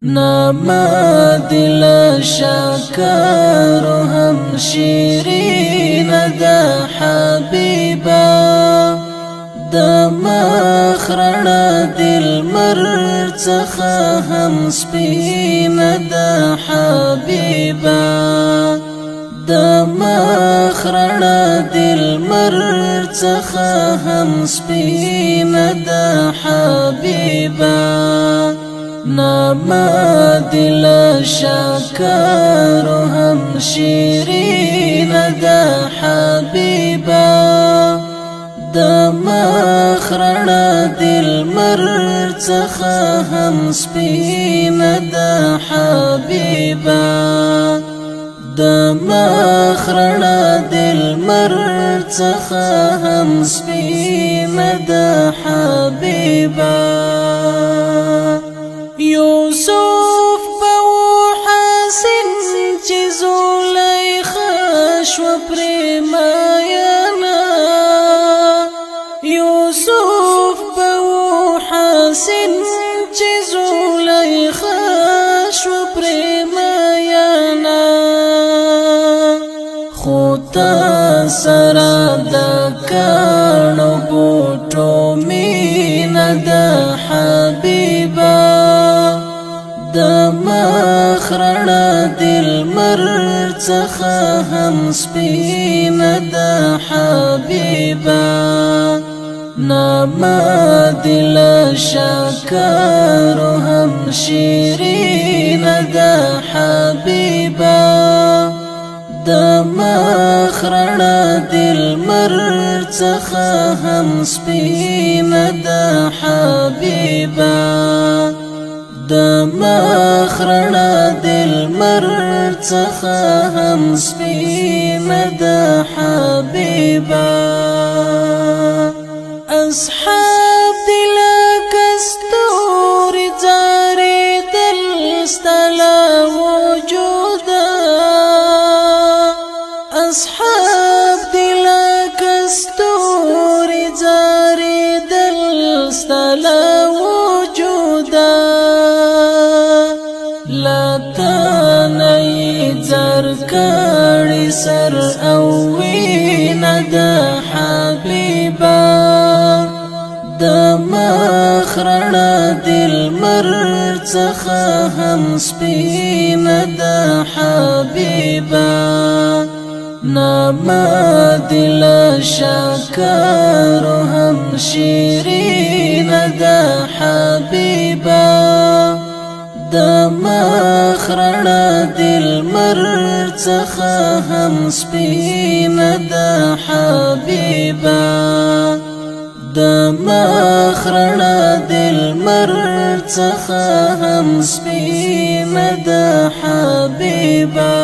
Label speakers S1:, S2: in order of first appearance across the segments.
S1: نامه دل شکر هم شیرین دا حبیبا د مخرن دل مرڅخه هم سپین دا حبیبا د مخرن دل مرڅخه هم سپین دا حبیبا نامه دل شکر هم شیرین دا حبیبا د مخرن دل مرڅخه هم سپین دا حبیبا د مخرن دل مرڅخه هم سپین دا حبیبا یوسف بو حسن چې زلیخا شو پریمایانا یوسف بو حسن چې زلیخا شو پریمایانا خدا سره د کانو بوټو مینا د حبیبا د مخرن دل مرڅخه هم سپین دا حبیبا نامه دل شکر هم شیرین دا حبیبا د مخرن دل مرڅخه هم سپین دا حبیبا د مخرن دل مرڅخه هم سپین دا حبیبا اصحاب دل کستور زاری دل استلا وجودا اصحاب دل کستور زاری دل استلا وجودا لاتانی زرکڑی سر اوین دا حبیبا د مخرن دل مرڅخه هم سپین دا حبیبا نامه دل شکر هم شیرین دا حبیبا د مخرن دل مرڅخه هم سپین دا حبیبا د مخرن دل مرڅخه هم سپین دا حبیبا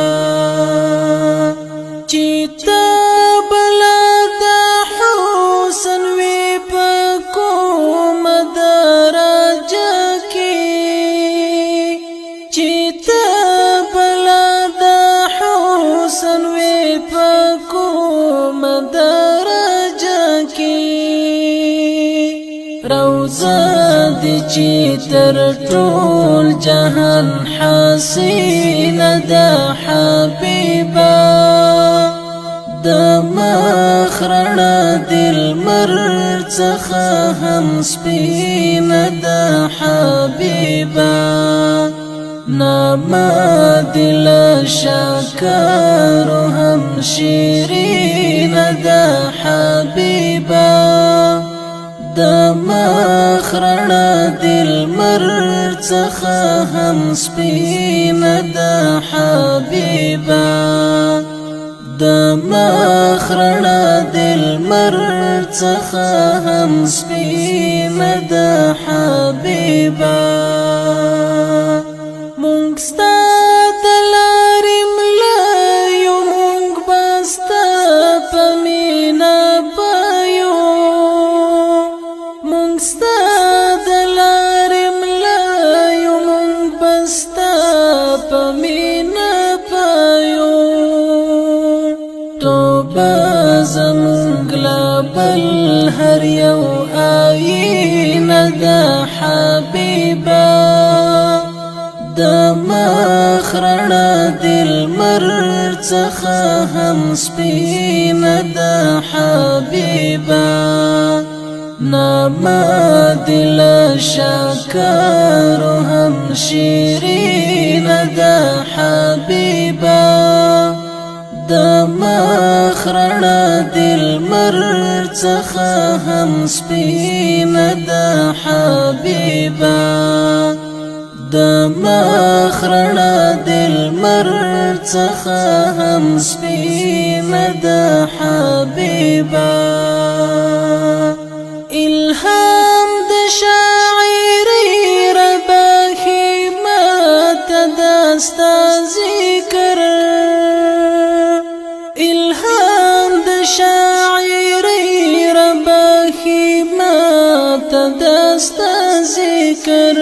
S1: چیتا بلا دا حسن وی پکو مدرجه چیتا بلا دا حسن وی پکو مدرجه کی روزه دی چی تر ټول جهان حسین دا حبیبا د مخرن دل مرڅخه هم سپین دا حبیبا نامه دل شکر هم شیرین دا حبیبا د مخرن دل مرڅخه هم سپین دا حبیبا د مخرن دل مرڅخه هم سپین دا حبیبا مونږ ستا د لارې ملایو مونږ به ستا په مینه پایو مونږ ستا د لارې ملایو مونږ به ستا په مینه پایو توبه زمونږ له بل هر یو آیینه ده حبیبه د مخرڼه دل مر څخه هم سپینه د حبیبا نامه دل شکر هم شیرینه د حبیبا د مخرڼه دل مر څخه هم سپینه د حبیبا د مخرڼه دل مر څخه هم سپینه د حبیبا الهام د شاعری رباخی مات دستا ذکر الهام د شاعری رباخی مات دستا ذکر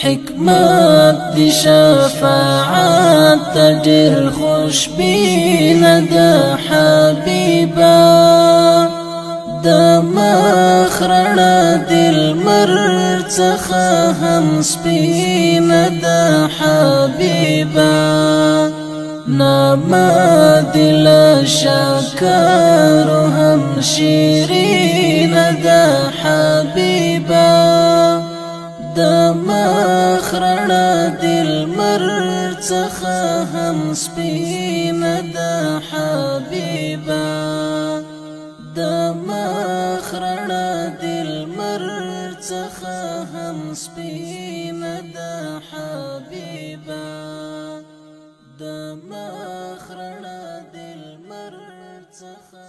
S1: حکمت دی شفاعت ډیر خوشبینه د حبیبا د مخرڼه دل مر څخه هم سپینه د حبیبا نامه دل شکر هم شیرینه د حبیبا د مخرڼه دل مر څخه هم سپینه د حبیبا د مخرڼه دل مر څخه هم سپینه د حبیبا د مخرڼه دل مر څخه